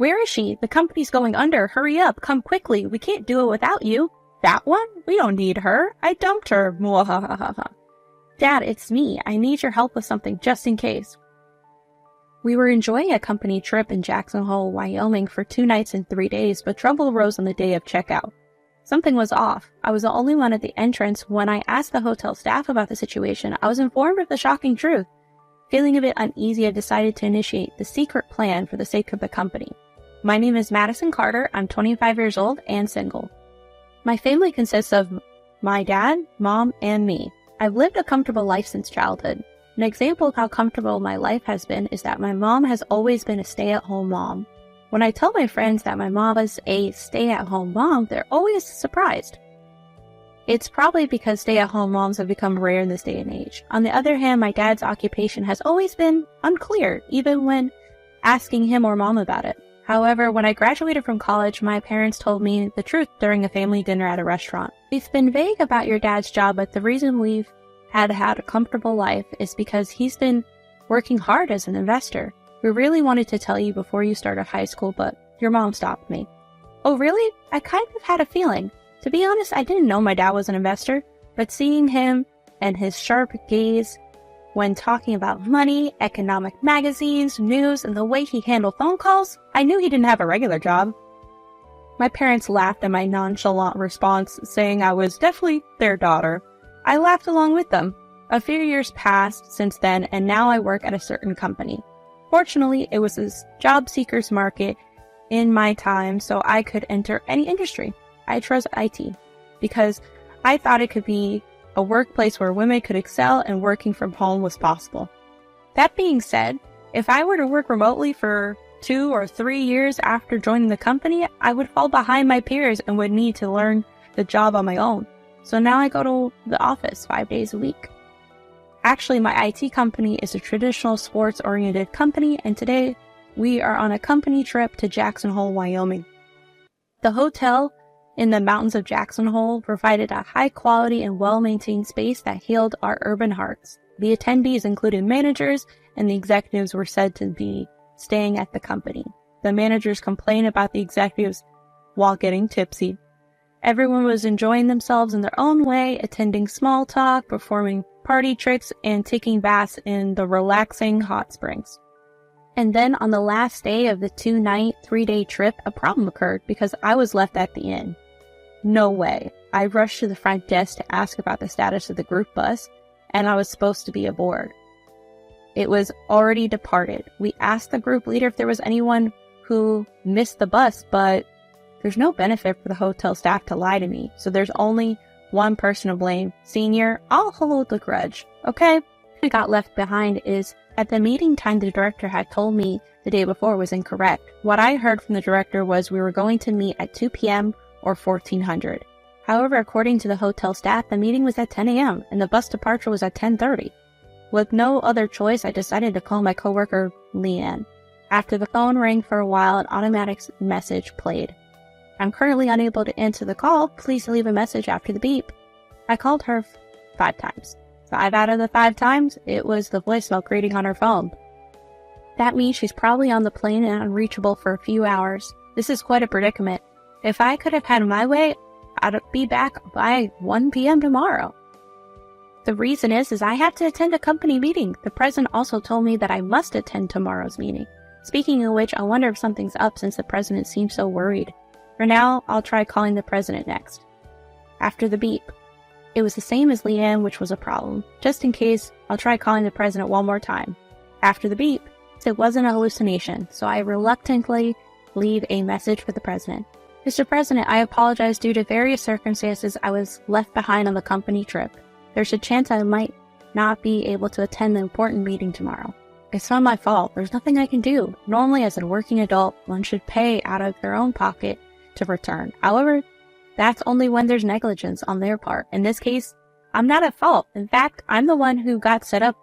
Where is she? The company's going under. Hurry up. Come quickly. We can't do it without you. That one? We don't need her. I dumped her. Mwahahaha. Dad, it's me. I need your help with something just in case. We were enjoying a company trip in Jackson Hole, Wyoming for 2 nights and 3 days, but trouble arose on the day of checkout. Something was off. I was the only one at the entrance. When I asked the hotel staff about the situation, I was informed of the shocking truth. Feeling a bit uneasy, I decided to initiate the secret plan for the sake of the company. My name is Madison Carter. I'm 25 years old and single. My family consists of my dad, mom, and me. I've lived a comfortable life since childhood. An example of how comfortable my life has been is that my mom has always been a stay-at-home mom. When I tell my friends that my mom is a stay-at-home mom, they're always surprised. It's probably because stay-at-home moms have become rare in this day and age. On the other hand, my dad's occupation has always been unclear, even when asking him or mom about it. However, when I graduated from college, my parents told me the truth during a family dinner at a restaurant. We've been vague about your dad's job, but the reason we've had a comfortable life is because he's been working hard as an investor. We really wanted to tell you before you started high school, but your mom stopped me. Oh, really? I kind of had a feeling. To be honest, I didn't know my dad was an investor, but seeing him and his sharp gaze when talking about money, economic magazines, news, and the way he handled phone calls, I knew he didn't have a regular job. My parents laughed at my nonchalant response, saying I was definitely their daughter. I laughed along with them. A few years passed since then, and now I work at a certain company. Fortunately, it was a job seekers market in my time, so I could enter any industry. I chose IT because I thought it could be a workplace where women could excel and working from home was possible. That being said, if I were to work remotely for 2 or 3 years after joining the company, I would fall behind my peers and would need to learn the job on my own. So now I go to the office 5 days a week. Actually, my IT company is a traditional sports-oriented company, and today we are on a company trip to Jackson Hole, Wyoming. The hotel in the mountains of Jackson Hole provided a high-quality and well-maintained space that healed our urban hearts. The attendees included managers, and the executives were said to be staying at the company. The managers complained about the executives while getting tipsy. Everyone was enjoying themselves in their own way, attending small talk, performing party tricks, and taking baths in the relaxing hot springs. And then on the last day of the 2-night, 3-day trip, a problem occurred because I was left at the inn. No way. I rushed to the front desk to ask about the status of the group bus, and I was supposed to be aboard. It was already departed. We asked the group leader if there was anyone who missed the bus, but there's no benefit for the hotel staff to lie to me, so there's only one person to blame. Senior, I'll hold the grudge, okay? What I got left behind is, at the meeting time the director had told me the day before was incorrect. What I heard from the director was we were going to meet at 2 p.m. or 1400. However, according to the hotel staff, the meeting was at 10 a.m. and the bus departure was at 10:30. With no other choice, I decided to call my coworker, Leanne. After the phone rang for a while, an automatic message played. I'm currently unable to answer the call. Please leave a message after the beep. I called her 5 times. 5 out of the 5 times, it was the voicemail greeting on her phone. That means she's probably on the plane and unreachable for a few hours. This is quite a predicament. If I could have had my way, I'd be back by 1 p.m. tomorrow. The reason is I have to attend a company meeting. The president also told me that I must attend tomorrow's meeting. Speaking of which, I wonder if something's up since the president seems so worried. For now, I'll try calling the president next. After the beep. It was the same as Leanne, which was a problem. Just in case, I'll try calling the president one more time. After the beep, it wasn't a hallucination, so I reluctantly leave a message for the president. Mr. President, I apologize due to various circumstances I was left behind on the company trip. There's a chance I might not be able to attend the important meeting tomorrow. It's not my fault. There's nothing I can do. Normally, as a working adult, one should pay out of their own pocket to return. However, that's only when there's negligence on their part. In this case, I'm not at fault. In fact, I'm the one who got set up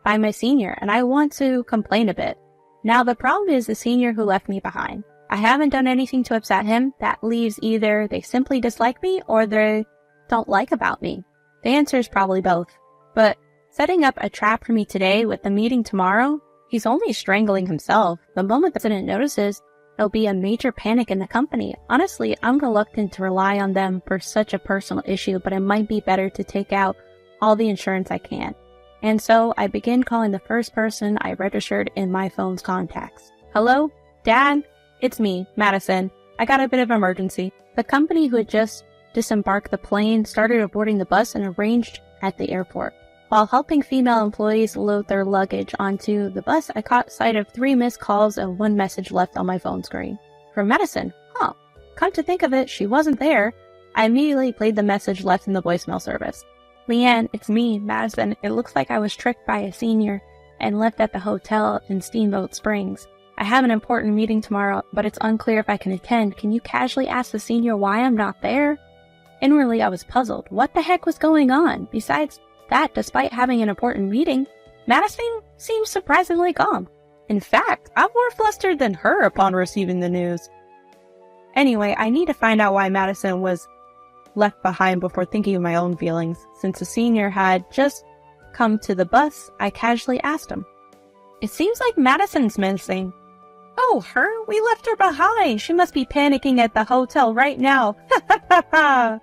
by my senior, and I want to complain a bit. Now, the problem is the senior who left me behind. I haven't done anything to upset him. That leaves either they simply dislike me or they don't like about me. The answer is probably both. But setting up a trap for me today with the meeting tomorrow, he's only strangling himself. The moment the president notices, There'll be a major panic in the company. Honestly, I'm reluctant to rely on them for such a personal issue, but it might be better to take out all the insurance I can. And so I begin calling the first person I registered in my phone's contacts. Hello? Dad? It's me, Madison. I got a bit of an emergency. The company who had just disembarked the plane started boarding the bus and arranged at the airport. While helping female employees load their luggage onto the bus, I caught sight of 3 missed calls and 1 message left on my phone screen. From Madison. Come to think of it, she wasn't there. I immediately played the message left in the voicemail service. Leanne, it's me, Madison. It looks like I was tricked by a senior and left at the hotel in Steamboat Springs. I have an important meeting tomorrow, but it's unclear if I can attend. Can you casually ask the senior why I'm not there? Inwardly, I was puzzled. What the heck was going on? Besides that, despite having an important meeting, Madison seemed surprisingly calm. In fact, I'm more flustered than her upon receiving the news. Anyway, I need to find out why Madison was left behind before thinking of my own feelings. Since the senior had just come to the bus, I casually asked him. It seems like Madison's missing. Oh, her? We left her behind. She must be panicking at the hotel right now. Ha ha ha ha.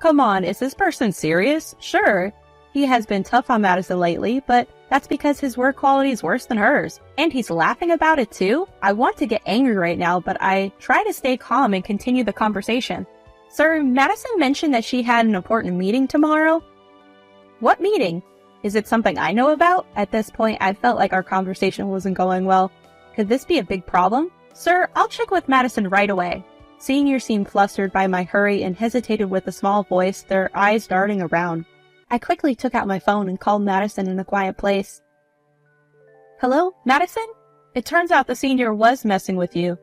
Come on, is this person serious? Sure, he has been tough on Madison lately, but that's because his work quality is worse than hers. And he's laughing about it too? I want to get angry right now, but I try to stay calm and continue the conversation. Sir, Madison mentioned that she had an important meeting tomorrow. What meeting? Is it something I know about? At this point, I felt like our conversation wasn't going well. Could this be a big problem? Sir, I'll check with Madison right away. Senior seemed flustered by my hurry and hesitated with a small voice, their eyes darting around. I quickly took out my phone and called Madison in a quiet place. Hello, Madison? It turns out the senior was messing with you.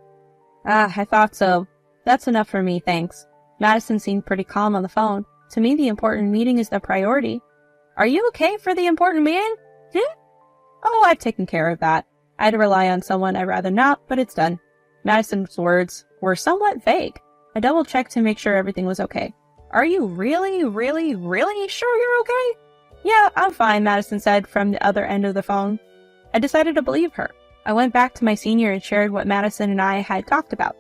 I thought so. That's enough for me, thanks. Madison seemed pretty calm on the phone. To me, the important meeting is the priority. Are you okay for the important meeting? Oh, I've taken care of that. I'd rely on someone I'd rather not, but it's done. Madison's words were somewhat vague. I double-checked to make sure everything was okay. Are you really sure you're okay? Yeah, I'm fine, Madison said from the other end of the phone. I decided to believe her. I went back to my senior and shared what Madison and I had talked about.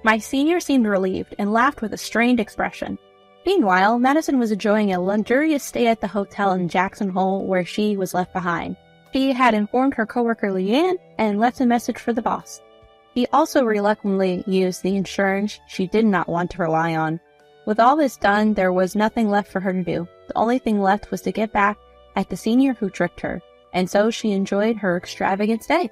My senior seemed relieved and laughed with a strained expression. Meanwhile, Madison was enjoying a luxurious stay at the hotel in Jackson Hole where she was left behind. She had informed her coworker Leanne and left a message for the boss. He also reluctantly used the insurance she did not want to rely on. With all this done, there was nothing left for her to do. The only thing left was to get back at the senior who tricked her, and so she enjoyed her extravagant stay.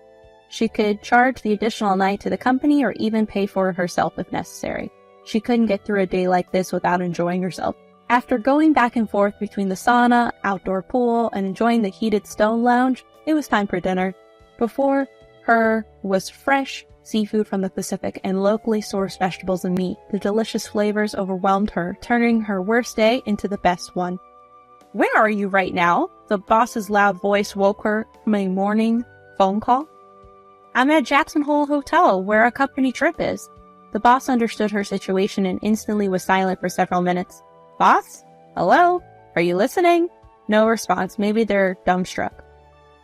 She could charge the additional night to the company or even pay for it herself if necessary. She couldn't get through a day like this without enjoying herself. After going back and forth between the sauna, outdoor pool, and enjoying the heated stone lounge, it was time for dinner. Before her was fresh seafood from the Pacific and locally sourced vegetables and meat. The delicious flavors overwhelmed her, turning her worst day into the best one. Where are you right now? The boss's loud voice woke her from a morning phone call. I'm at Jackson Hole Hotel, where a company trip is. The boss understood her situation and instantly was silent for several minutes. Boss? Hello? Are you listening? No response. Maybe they're dumbstruck.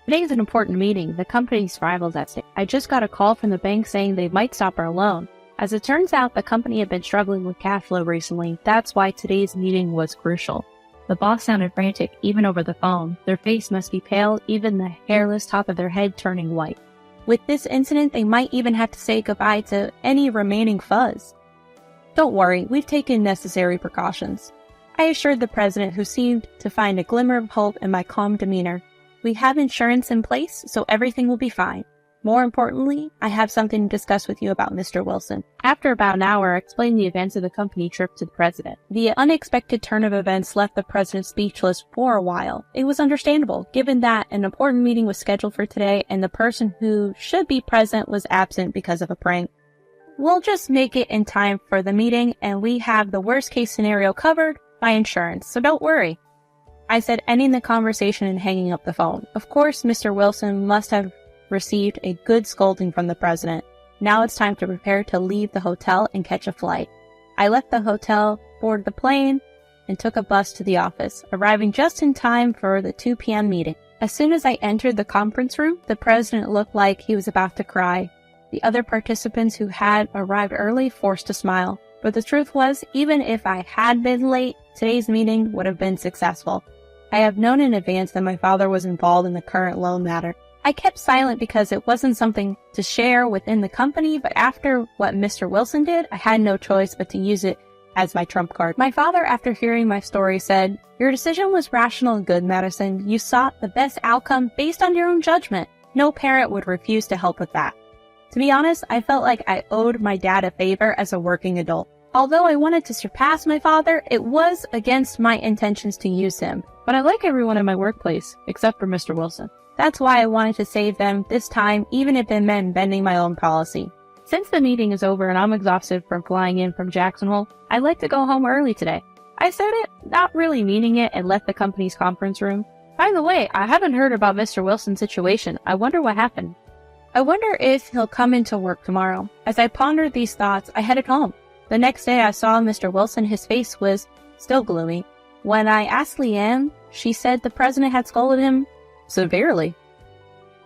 Today's an important meeting. The company's rivals at stake. I just got a call from the bank saying they might stop our loan. As it turns out, the company had been struggling with cash flow recently. That's why today's meeting was crucial. The boss sounded frantic, even over the phone. Their face must be pale, even the hairless top of their head turning white. With this incident, they might even have to say goodbye to any remaining fuzz. Don't worry, we've taken necessary precautions. I assured the president, who seemed to find a glimmer of hope in my calm demeanor. We have insurance in place, so everything will be fine. More importantly, I have something to discuss with you about Mr. Wilson. After about an hour, I explained the events of the company trip to the president. The unexpected turn of events left the president speechless for a while. It was understandable, given that an important meeting was scheduled for today and the person who should be present was absent because of a prank. We'll just make it in time for the meeting, and we have the worst case scenario covered by insurance, so don't worry. I said, ending the conversation and hanging up the phone. Of course, Mr. Wilson must have received a good scolding from the president. Now it's time to prepare to leave the hotel and catch a flight. I left the hotel, boarded the plane, and took a bus to the office, arriving just in time for the 2 p.m. meeting. As soon as I entered the conference room, the president looked like he was about to cry. The other participants who had arrived early forced a smile. But the truth was, even if I had been late, today's meeting would have been successful. I have known in advance that my father was involved in the current loan matter. I kept silent because it wasn't something to share within the company, but after what Mr. Wilson did, I had no choice but to use it as my trump card. My father, after hearing my story, said, "Your decision was rational and good, Madison. You sought the best outcome based on your own judgment. No parent would refuse to help with that." To be honest, I felt like I owed my dad a favor as a working adult. Although I wanted to surpass my father, it was against my intentions to use him. But I like everyone in my workplace, except for Mr. Wilson. That's why I wanted to save them this time, even if it meant bending my own policy. Since the meeting is over and I'm exhausted from flying in from Jackson Hole, I'd like to go home early today. I said it, not really meaning it, and left the company's conference room. By the way, I haven't heard about Mr. Wilson's situation. I wonder what happened. I wonder if he'll come into work tomorrow. As I pondered these thoughts, I headed home. The next day I saw Mr. Wilson. His face was still gloomy. When I asked Leanne, she said the president had scolded him severely.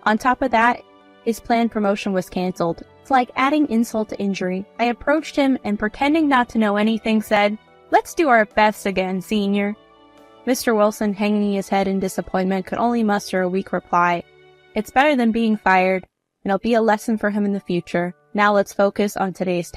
On top of that, his planned promotion was canceled. It's like adding insult to injury. I approached him and, pretending not to know anything, said, "Let's do our best again, senior." Mr. Wilson, hanging his head in disappointment, could only muster a weak reply. "It's better than being fired, and it'll be a lesson for him in the future. Now let's focus on today's task."